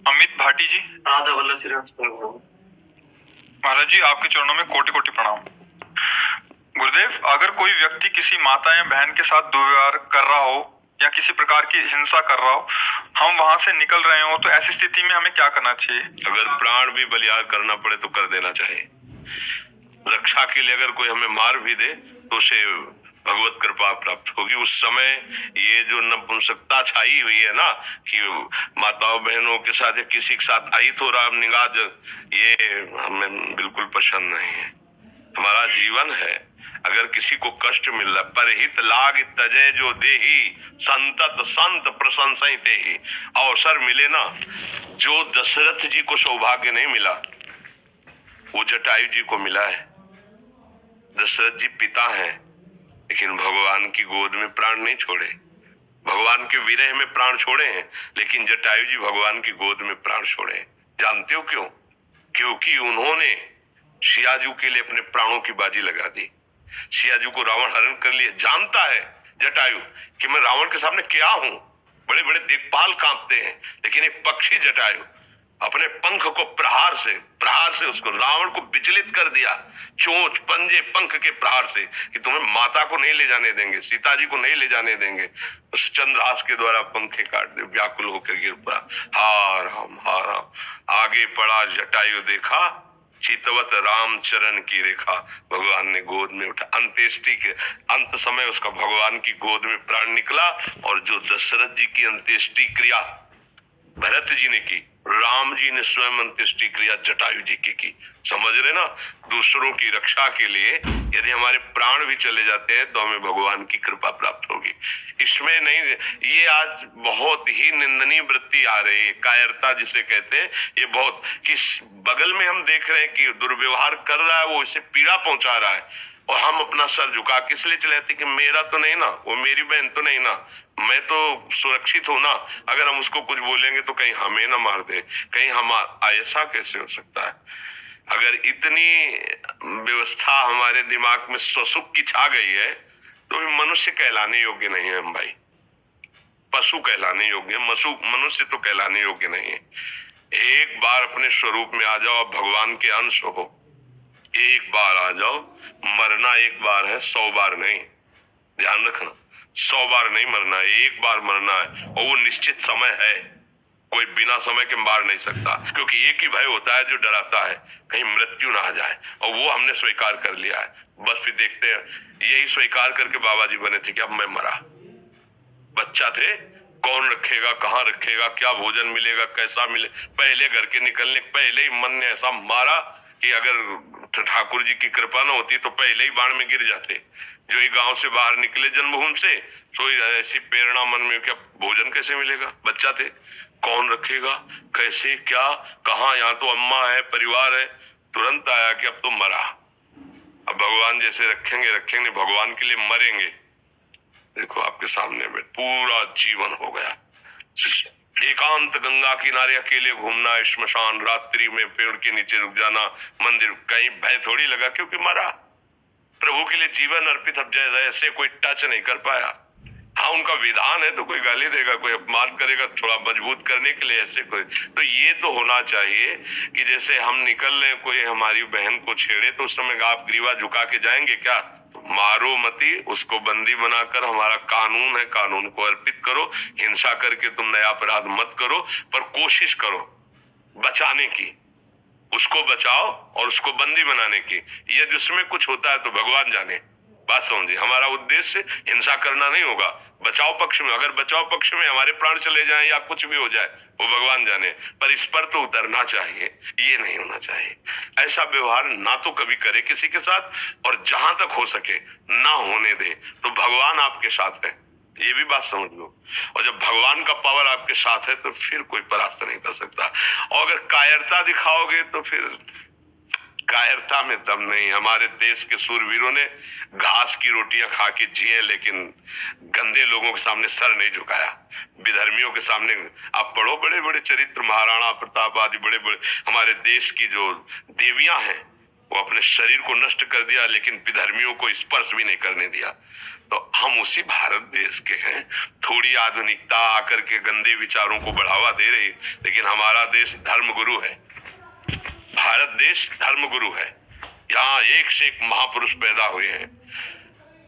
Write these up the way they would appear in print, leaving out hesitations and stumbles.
अमित भाटी जी। राधा वल्लभ श्रीवास महाराज जी, आपके चरणों में कोटि कोटि प्रणाम। गुरुदेव, अगर कोई व्यक्ति किसी माता या बहन के साथ दुर्व्यवहार कर रहा हो या किसी प्रकार की हिंसा कर रहा हो, हम वहां से निकल रहे हो, तो ऐसी स्थिति में हमें क्या करना चाहिए? अगर प्राण भी बलियान करना पड़े तो कर देना चाहिए। रक्षा के लिए अगर कोई हमें मार भी दे तो उसे भगवत कृपा प्राप्त होगी। उस समय ये जो नपुंसकता छाई हुई है ना, कि माताओं बहनों के साथ या किसी के साथ अहित हो रहा निगाह, ये हमें बिल्कुल पसंद नहीं है। हमारा जीवन है, अगर किसी को कष्ट मिल रहा है, परहित लाग तजय जो देही संतत संत प्रशंसित ही। अवसर मिले ना, जो दशरथ जी को सौभाग्य नहीं मिला वो जटायु जी को मिला है। दशरथ जी पिता हैं, लेकिन भगवान की गोद में प्राण नहीं छोड़े, भगवान के विरह में प्राण छोड़े हैं, लेकिन जटायु जी भगवान की गोद में प्राण छोड़े हैं। जानते हो क्यों? क्योंकि उन्होंने सियाजू के लिए अपने प्राणों की बाजी लगा दी। सियाजू को रावण हरण कर लिए। जानता है जटायु कि मैं रावण के सामने क्या हूं, बड़े बड़े दिक्पाल कांपते हैं, लेकिन एक पक्षी जटायु अपने पंख को प्रहार से उसको रावण को विचलित कर दिया। चोंच पंजे पंख के प्रहार से कि तुम्हें माता को नहीं ले जाने देंगे, सीता जी को नहीं ले जाने देंगे। उस चंद्रहास के द्वारा पंखे काट दे, व्याकुल होकर गिर पड़ा। हा राम। आगे पड़ा जटायु, देखा चितवत राम चरण की रेखा। भगवान ने गोद में उठा। अंत्येष्टि के अंत समय उसका भगवान की गोद में प्राण निकला। और जो दशरथ जी की अंत्येष्टि क्रिया भरत जी ने की, राम जी ने स्वयं अंत्येष्टि क्रिया जटायु जी की। समझ रहे ना? दूसरों की रक्षा के लिए यदि हमारे प्राण भी चले जाते हैं तो हमें भगवान की कृपा प्राप्त होगी। इसमें नहीं, ये आज बहुत ही निंदनीय वृत्ति आ रही है, कायरता जिसे कहते हैं। ये बहुत किस बगल में हम देख रहे हैं कि दुर्व्यवहार कर रहा है, वो इसे पीड़ा पहुंचा रहा है, और हम अपना सर झुका किस लिए चले जाते कि मेरा तो नहीं ना, वो मेरी बहन तो नहीं ना, मैं तो सुरक्षित हूं ना। अगर हम उसको कुछ बोलेंगे तो कहीं हमें ना मार दे, कहीं हम ऐसा कैसे हो सकता है? अगर इतनी व्यवस्था हमारे दिमाग में स्वसुख की छा गई है तो मनुष्य कहलाने योग्य नहीं है हम भाई। पशु कहलाने योग्य, मनुष्य तो कहलाने योग्य नहीं है। एक बार अपने स्वरूप में आ जाओ, भगवान के अंश हो, एक बार आ जाओ। मरना एक बार है, 100 बार नहीं। ध्यान रखना, 100 बार नहीं मरना है, एक बार मरना है, और वो निश्चित समय है। कोई बिना समय के मार नहीं सकता, क्योंकि एक ही भय होता है जो डराता है, कहीं मृत्यु ना आ जाए, और वो हमने स्वीकार कर लिया है। बस फिर देखते हैं, यही स्वीकार करके बाबा जी बने थे कि अब मैं मरा। बच्चा थे, कौन रखेगा, कहाँ रखेगा, क्या भोजन मिलेगा, कैसा मिले, पहले घर के निकलने पहले ही मन ने ऐसा मारा कि अगर ठाकुर जी की कृपा न होती तो पहले ही बाण में गिर जाते। जो ही गांव से बाहर निकले जन्मभूमि से, तो ऐसी प्रेरणा मन में, क्या भोजन कैसे मिलेगा? बच्चा थे, कौन रखेगा, कैसे, क्या, कहाँ, यहाँ तो अम्मा है, परिवार है। तुरंत आया कि अब तो मरा, अब भगवान जैसे रखेंगे, भगवान के लिए मरेंगे। देखो आपके सामने में पूरा जीवन हो गया। एकांत गंगा किनारे अकेले घूमना, श्मशान, रात्रि में पेड़ के नीचे रुक जाना, मंदिर, कहीं भय थोड़ी लगा, क्योंकि मरा। प्रभु के लिए जीवन अर्पित, अब ऐसे कोई टच नहीं कर पाया। हाँ, उनका विधान है तो कोई गाली देगा, कोई अपमान करेगा, थोड़ा मजबूत करने के लिए ऐसे कोई। तो ये तो होना चाहिए कि जैसे हम निकल रहे, कोई हमारी बहन को छेड़े तो उस समय आप ग्रीवा झुका के जाएंगे क्या? तो मारो मती, उसको बंदी बनाकर, हमारा कानून है, कानून को अर्पित करो। हिंसा करके तुम नया अपराध मत करो, पर कोशिश करो बचाने की, उसको बचाओ और उसको बंदी बनाने की। यदि उसमें कुछ होता है तो भगवान जाने। बात समझिए, हमारा उद्देश्य हिंसा करना नहीं होगा। बचाव पक्ष में, अगर बचाव पक्ष में हमारे प्राण चले जाएं या कुछ भी हो जाए, वो भगवान जाने, पर इस पर तो उतरना चाहिए, ये नहीं होना चाहिए। ऐसा व्यवहार ना तो कभी करे किसी के साथ, और जहां तक हो सके ना होने दे। तो भगवान आपके साथ है, ये भी बात समझ लो। और जब भगवान का पावर आपके साथ है तो फिर कोई परास्त नहीं कर सकता। और अगर कायरता दिखाओगे तो फिर कायरता में दम नहीं। हमारे देश के सूरवीरों ने घास की रोटियां खा के जिए, लेकिन गंदे लोगों के सामने सर नहीं झुकाया। विधर्मियों के सामने आप पढ़ो, बड़े बड़े चरित्र, महाराणा प्रताप आदि बड़े बड़े हमारे देश की जो देवियां हैं, वो अपने शरीर को नष्ट कर दिया, लेकिन विधर्मियों को स्पर्श भी नहीं करने दिया। तो हम उसी भारत देश के हैं। थोड़ी आधुनिकता आकर के गंदे विचारों को बढ़ावा दे रही, लेकिन हमारा देश धर्मगुरु है। भारत देश धर्मगुरु है। यहाँ एक से एक महापुरुष पैदा हुए हैं।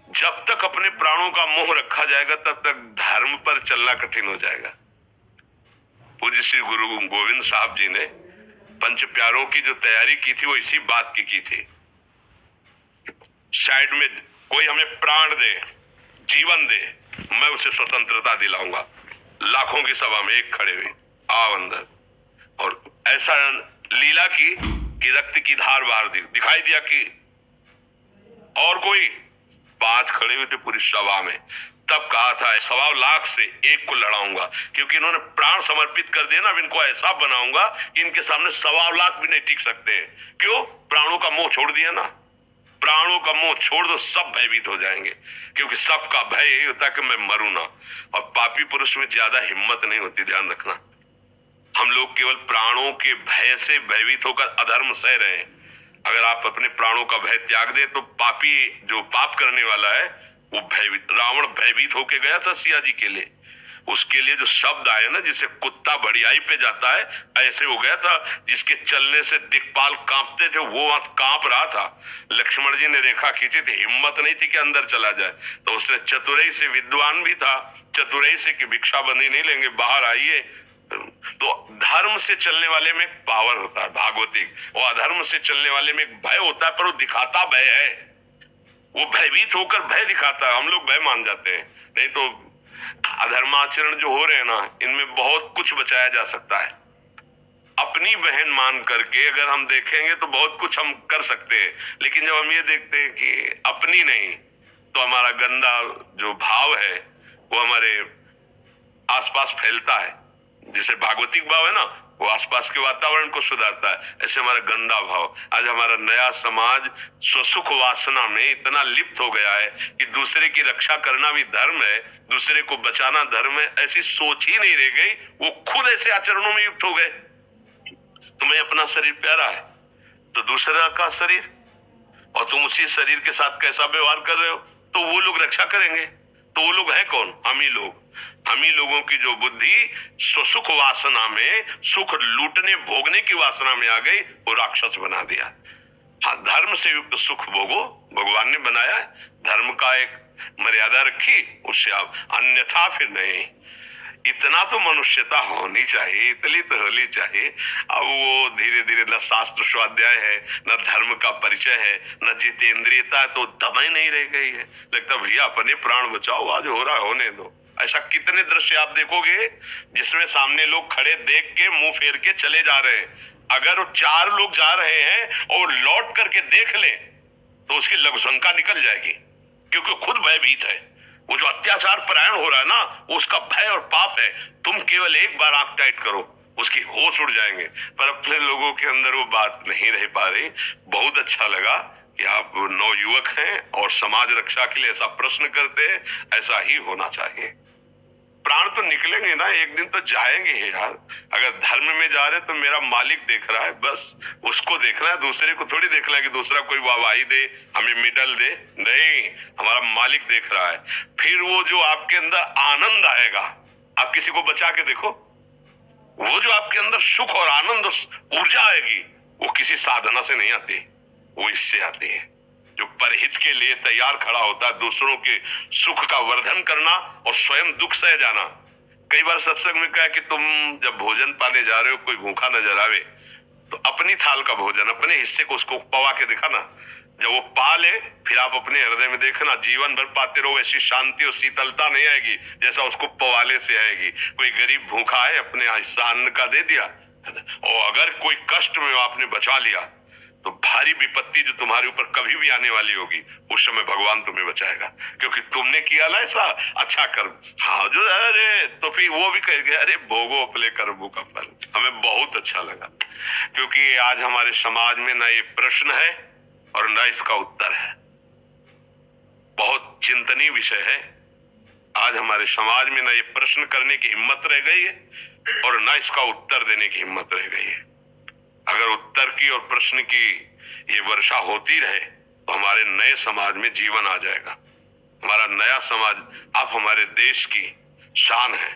जब तक अपने प्राणों का मोह रखा जाएगा तब तक धर्म पर चलना कठिन हो जाएगा। पूज्य श्री गुरु गोविंद साहब जी ने पंच प्यारों की जो तैयारी की थी वो इसी बात की थी। साइड में कोई हमें प्राण दे, जीवन दे, मैं उसे स्वतंत्रता दिलाऊंगा। लाखों की सभा में एक खड़े हुए, आओ अंदर। और ऐसा लीला की कि रक्त की धार बाहर दिखाई दिया कि और कोई 5 खड़े हुए थे पूरी सभा में। तब कहा था 1.25 लाख से एक को लड़ाऊंगा, क्योंकि इन्होंने प्राण समर्पित कर दिया ना। अब इनको ऐसा बनाऊंगा कि इनके सामने 1.25 लाख भी नहीं टिक सकते। क्यों? प्राणों का मोह छोड़ दिया ना। प्राणों का मोह छोड़ दो, सब भयभीत हो जाएंगे, क्योंकि सबका भय यही होता है कि मैं मरूं ना। और पापी पुरुष में ज्यादा हिम्मत नहीं होती, ध्यान रखना। हम लोग केवल प्राणों के भय से भयभीत होकर अधर्म सह रहे हैं। अगर आप अपने प्राणों का भय त्याग दे तो पापी जो पाप करने वाला है वो भयभीत, रावण भयभीत होके गया था सिया जी के लिए। उसके लिए जो शब्द आए ना, जिसे कुत्ता बढ़ियाई पे जाता है, ऐसे हो गया था। जिसके चलने से दिक्पाल कांपते थे वो वहां कांप रहा था। लक्ष्मण जी ने रेखा खींची थी, हिम्मत नहीं थी कि अंदर चला जाए, तो उसने चतुराई से, विद्वान भी था, चतुराई से कि भिक्षा बंदी नहीं लेंगे, बाहर आइए। तो धर्म से चलने वाले में एक पावर होता है भागवतिक, और अधर्म से चलने वाले में एक भय होता है, पर वो दिखाता भय है। वो भयभीत होकर भय दिखाता है, हम लोग भय मान जाते हैं। नहीं तो अधर्माचरण जो हो रहे हैं ना, इनमें बहुत कुछ बचाया जा सकता है। अपनी बहन मान करके अगर हम देखेंगे तो बहुत कुछ हम कर सकते हैं, लेकिन जब हम ये देखते हैं कि अपनी नहीं, तो हमारा गंदा जो भाव है वो हमारे आसपास फैलता है। जैसे भागवतिक भाव है ना, वो आसपास के वातावरण को सुधारता है, ऐसे हमारा गंदा भाव। आज हमारा नया समाज स्वसुख वासना में इतना लिप्त हो गया है कि दूसरे की रक्षा करना भी धर्म है, दूसरे को बचाना धर्म है, ऐसी सोच ही नहीं रह गई। वो खुद ऐसे आचरणों में युक्त हो गए। तुम्हें अपना शरीर प्यारा है तो दूसरा का शरीर, और तुम उसी शरीर के साथ कैसा व्यवहार कर रहे हो, तो वो लोग रक्षा करेंगे। तो वो लोग हैं कौन? हम ही लोग। हम ही लोगों की जो बुद्धि सुख वासना में, सुख लूटने भोगने की वासना में आ गई, वो राक्षस बना दिया। हाँ, धर्म से युक्त सुख भोगो, भगवान ने बनाया है। धर्म का एक मर्यादा रखी, उससे आप, अन्यथा फिर नहीं। इतना तो मनुष्यता होनी चाहिए, इतनी तो होनी चाहिए। अब वो धीरे धीरे न शास्त्र स्वाध्याय है, न धर्म का परिचय है, न जितेंद्रियता, तो दमाई नहीं रह गई है। लगता भैया अपने प्राण बचाओ, आज हो रहा है होने दो। ऐसा कितने दृश्य आप देखोगे जिसमें सामने लोग खड़े देख के मुंह फेर के चले जा रहे हैं। अगर वो 4 लोग जा रहे हैं और लौट करके देख ले तो उसकी लघुशंका निकल जाएगी, क्योंकि खुद भयभीत है। वो जो अत्याचार परायण हो रहा है ना, वो उसका भय और पाप है। तुम केवल एक बार आंख टाइट करो, उसकी होश उड़ जाएंगे। पर अपने लोगों के अंदर वो बात नहीं रह पा रही। बहुत अच्छा लगा कि आप नवयुवक हैं और समाज रक्षा के लिए ऐसा प्रश्न करते हैं। ऐसा ही होना चाहिए। प्राण तो निकलेंगे ना, एक दिन तो जाएंगे ही यार। अगर धर्म में जा रहे तो मेरा मालिक देख रहा है, बस उसको देखना है, दूसरे को थोड़ी देखना है कि दूसरा कोई वाहवाही दे, हमें मिडल दे। नहीं, हमारा मालिक देख रहा है। फिर वो जो आपके अंदर आनंद आएगा, आप किसी को बचा के देखो, वो जो आपके अंदर सुख और आनंद, ऊर्जा आएगी, वो किसी साधना से नहीं आती, वो इससे आती है। जो परहित के लिए तैयार खड़ा होता है, दूसरों के सुख का वर्धन करना और स्वयं दुख सह जाना। कई बार सत्संग में कहा कि तुम जब भोजन पाने जा रहे हो, कोई भूखा नजर आवे तो अपनी थाल का भोजन, अपने हिस्से को उसको पवा के दिखाना। जब वो पा ले फिर आप अपने हृदय में देखना, जीवन भर पाते रहो, ऐसी शांति और शीतलता नहीं आएगी जैसा उसको पवाले से आएगी। कोई गरीब भूखा है, अपने हिस्सा अन्न का दे दिया, और अगर कोई कष्ट में आपने बचा लिया तो भारी विपत्ति जो तुम्हारे ऊपर कभी भी आने वाली होगी, उस समय भगवान तुम्हें बचाएगा, क्योंकि तुमने किया ना ऐसा अच्छा कर्म। हाँ, जो अरे तो फिर वो भी कहेंगे अरे भोगो अपने कर्मों का फल। हमें बहुत अच्छा लगा, क्योंकि आज हमारे समाज में ना ये प्रश्न है और ना इसका उत्तर है। बहुत चिंतनीय विषय है। आज हमारे समाज में ना ये प्रश्न करने की हिम्मत रह गई है और ना इसका उत्तर देने की हिम्मत रह गई है। अगर उत्तर की और प्रश्न की ये वर्षा होती रहे तो हमारे नए समाज में जीवन आ जाएगा। हमारा नया समाज, आप हमारे देश की शान है।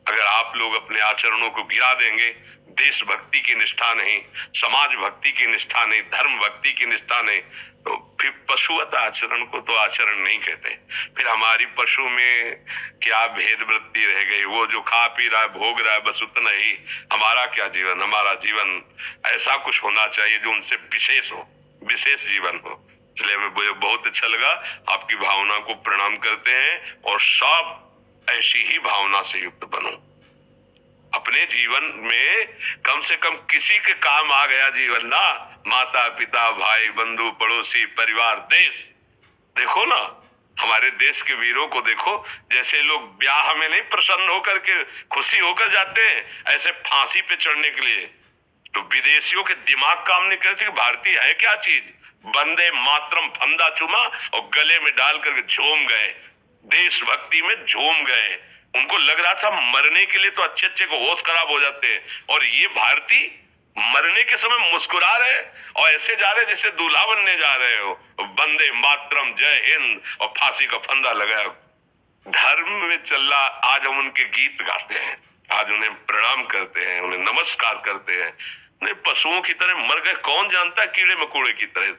अगर आप लोग अपने आचरणों को गिरा देंगे, देशभक्ति की निष्ठा नहीं, समाज भक्ति की निष्ठा नहीं, धर्म भक्ति की निष्ठा नहीं, तो फिर पशुवत आचरण को तो आचरण नहीं कहते। फिर हमारी पशु में क्या भेद वृत्ति रह गई? वो जो खा पी रहा है, भोग रहा है, बस उतना ही। हमारा क्या जीवन? हमारा जीवन ऐसा कुछ होना चाहिए जो उनसे विशेष हो, विशेष जीवन हो। इसलिए हमें मुझे बहुत अच्छा लगा, आपकी भावना को प्रणाम करते हैं और सब ऐसी ही भावना से युक्त बनो। अपने जीवन में कम से कम किसी के काम आ गया जीवन ना, माता पिता भाई बंधु पड़ोसी परिवार देश। देखो ना, हमारे देश के वीरों को देखो, जैसे लोग ब्याह में नहीं प्रसन्न होकर के खुशी होकर जाते हैं, ऐसे फांसी पे चढ़ने के लिए तो विदेशियों के दिमाग काम नहीं करते कि भारतीय है क्या चीज। वंदे मातरम फंदा चुमा और गले में डाल करके झूम गए, देशभक्ति में झूम गए। उनको लग रहा था मरने के लिए तो अच्छे अच्छे को होश खराब हो जाते हैं, और ये भारतीय मरने के समय मुस्कुरा रहे और ऐसे जा रहे जैसे दूल्हा बनने जा रहे हो। वंदे मातरम, जय हिंद, और फांसी का फंदा लगाया। धर्म में चल रहा, आज हम उनके गीत गाते हैं, आज उन्हें प्रणाम करते हैं, उन्हें नमस्कार करते हैं। उन्हें पशुओं की तरह मर गए, कौन जानता है, कीड़े मकोड़े की तरह।